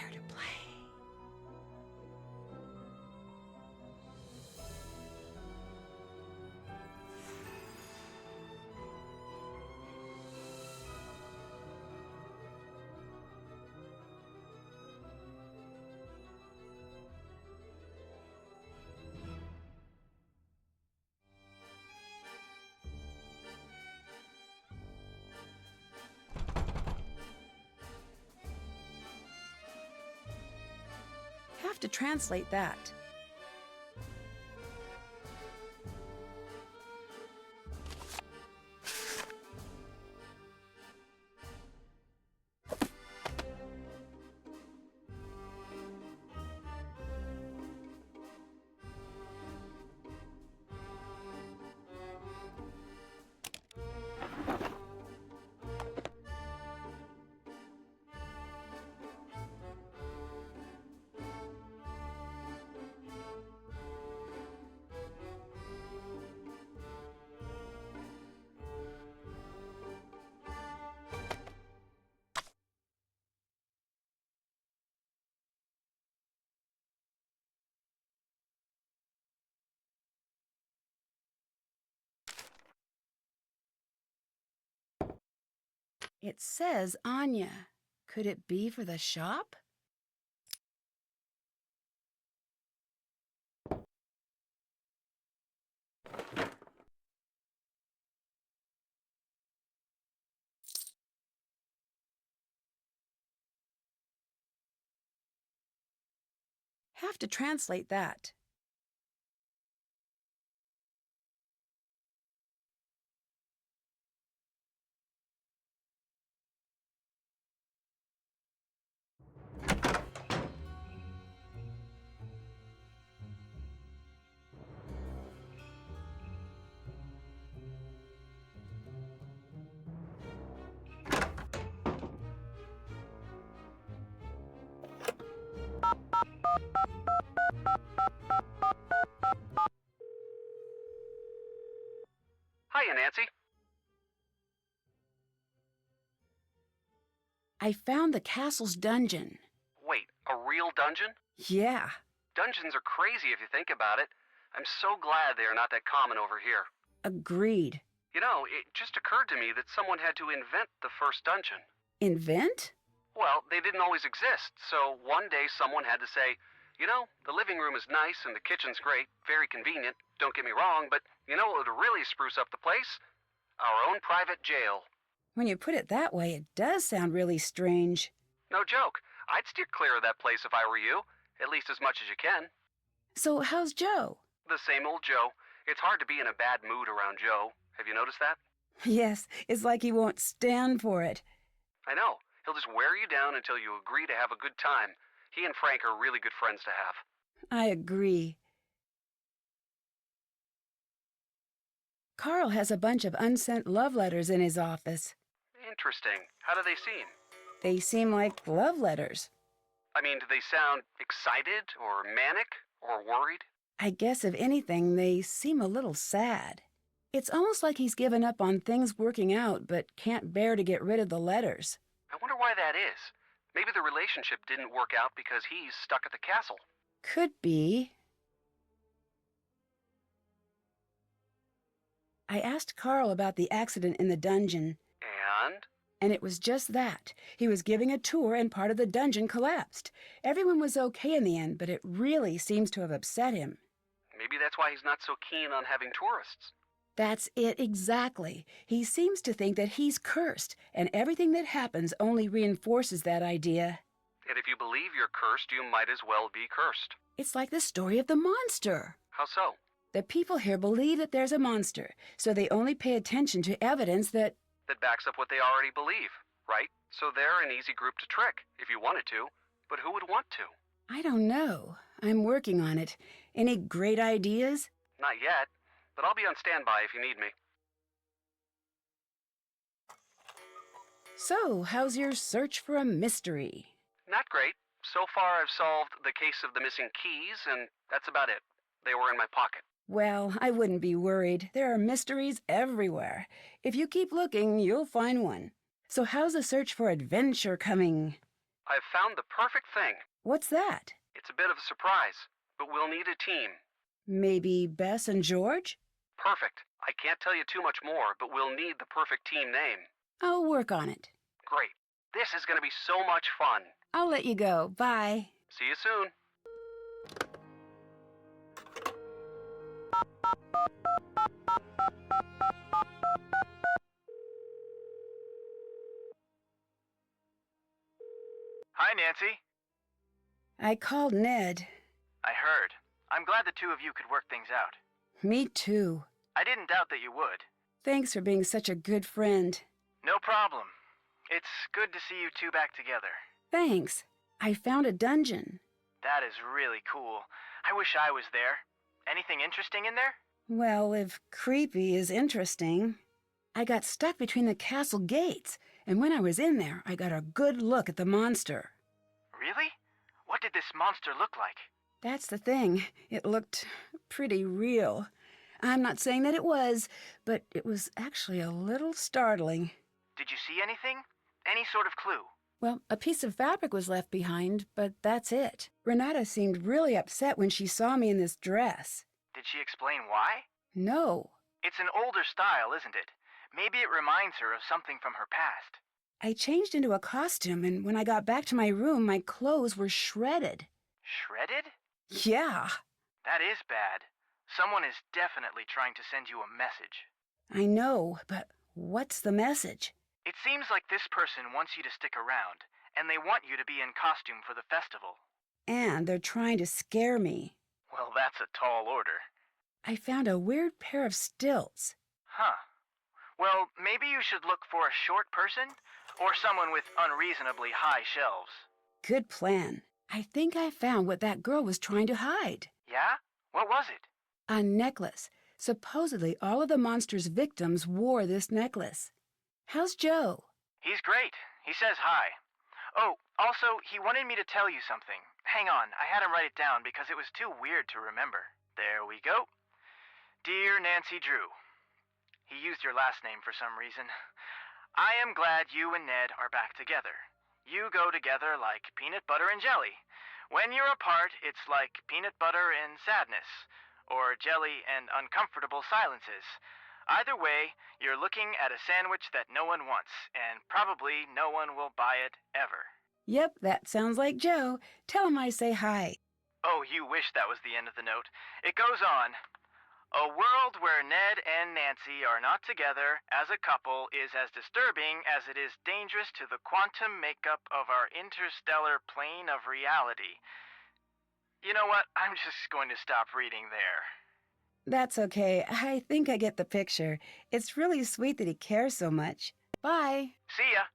Prepare to play. Have to translate that. It says Anya. Could it be for the shop? Have to translate that. Hiya, Nancy. I found the castle's dungeon. Wait, a real dungeon? Yeah. Dungeons are crazy if you think about it. I'm so glad they are not that common over here. Agreed. You know, it just occurred to me that someone had to invent the first dungeon. Invent? Well, they didn't always exist, so one day someone had to say, you know, the living room is nice and the kitchen's great, very convenient, don't get me wrong, but you know what would really spruce up the place? Our own private jail. When you put it that way, it does sound really strange. No joke. I'd steer clear of that place if I were you, at least as much as you can. So how's Joe? The same old Joe. It's hard to be in a bad mood around Joe. Have you noticed that? Yes, it's like he won't stand for it. I know. He'll just wear you down until you agree to have a good time. He and Frank are really good friends to have. I agree. Karl has a bunch of unsent love letters in his office. Interesting. How do they seem? They seem like love letters. I mean, do they sound excited or manic or worried? I guess if anything, they seem a little sad. It's almost like he's given up on things working out but can't bear to get rid of the letters. I wonder why that is. Maybe the relationship didn't work out because he's stuck at the castle. Could be. I asked Karl about the accident in the dungeon. And? And it was just that. He was giving a tour and part of the dungeon collapsed. Everyone was okay in the end, but it really seems to have upset him. Maybe that's why he's not so keen on having tourists. That's it exactly. He seems to think that he's cursed, and everything that happens only reinforces that idea. And if you believe you're cursed, you might as well be cursed. It's like the story of the monster. How so? The people here believe that there's a monster, so they only pay attention to evidence that backs up what they already believe, right? So they're an easy group to trick, if you wanted to. But who would want to? I don't know. I'm working on it. Any great ideas? Not yet, but I'll be on standby if you need me. So, how's your search for a mystery? Not great. So far I've solved the case of the missing keys, and that's about it. They were in my pocket. Well, I wouldn't be worried. There are mysteries everywhere. If you keep looking, you'll find one. So how's the search for adventure coming? I've found the perfect thing. What's that? It's a bit of a surprise, but we'll need a team. Maybe Bess and George? Perfect. I can't tell you too much more, but we'll need the perfect team name. I'll work on it. Great. This is going to be so much fun. I'll let you go. Bye. See you soon. Hi, Nancy. I called Ned. I heard. I'm glad the two of you could work things out. Me too. I didn't doubt that you would. Thanks for being such a good friend. No problem. It's good to see you two back together. Thanks. I found a dungeon. That is really cool. I wish I was there. Anything interesting in there? Well, if creepy is interesting. I got stuck between the castle gates, and when I was in there, I got a good look at the monster. Really? What did this monster look like? That's the thing. It looked pretty real. I'm not saying that it was, but it was actually a little startling. Did you see anything? Any sort of clue? Well, a piece of fabric was left behind, but that's it. Renata seemed really upset when she saw me in this dress. Did she explain why? No. It's an older style, isn't it? Maybe it reminds her of something from her past. I changed into a costume, and when I got back to my room, my clothes were shredded. Shredded? Yeah. That is bad. Someone is definitely trying to send you a message. I know, but what's the message? It seems like this person wants you to stick around, and they want you to be in costume for the festival. And they're trying to scare me. Well, that's a tall order. I found a weird pair of stilts. Huh. Well, maybe you should look for a short person, or someone with unreasonably high shelves. Good plan. I think I found what that girl was trying to hide. Yeah? What was it? A necklace. Supposedly all of the monster's victims wore this necklace. How's Joe? He's great. He says hi. Oh, also, he wanted me to tell you something. Hang on, I had him write it down because it was too weird to remember. There we go. Dear Nancy Drew. He used your last name for some reason. I am glad you and Ned are back together. You go together like peanut butter and jelly. When you're apart, it's like peanut butter and sadness, or jelly and uncomfortable silences. Either way, you're looking at a sandwich that no one wants, and probably no one will buy it ever. Yep, that sounds like Joe. Tell him I say hi. Oh, you wish that was the end of the note. It goes on. A world where Ned and Nancy are not together as a couple is as disturbing as it is dangerous to the quantum makeup of our interstellar plane of reality. You know what? I'm just going to stop reading there. That's okay. I think I get the picture. It's really sweet that he cares so much. Bye. See ya.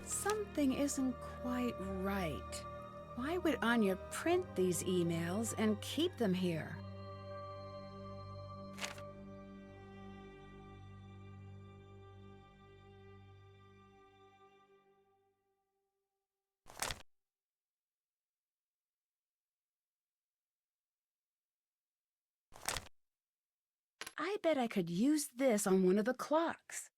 Something isn't quite right. Why would Anya print these emails and keep them here? I bet I could use this on one of the clocks.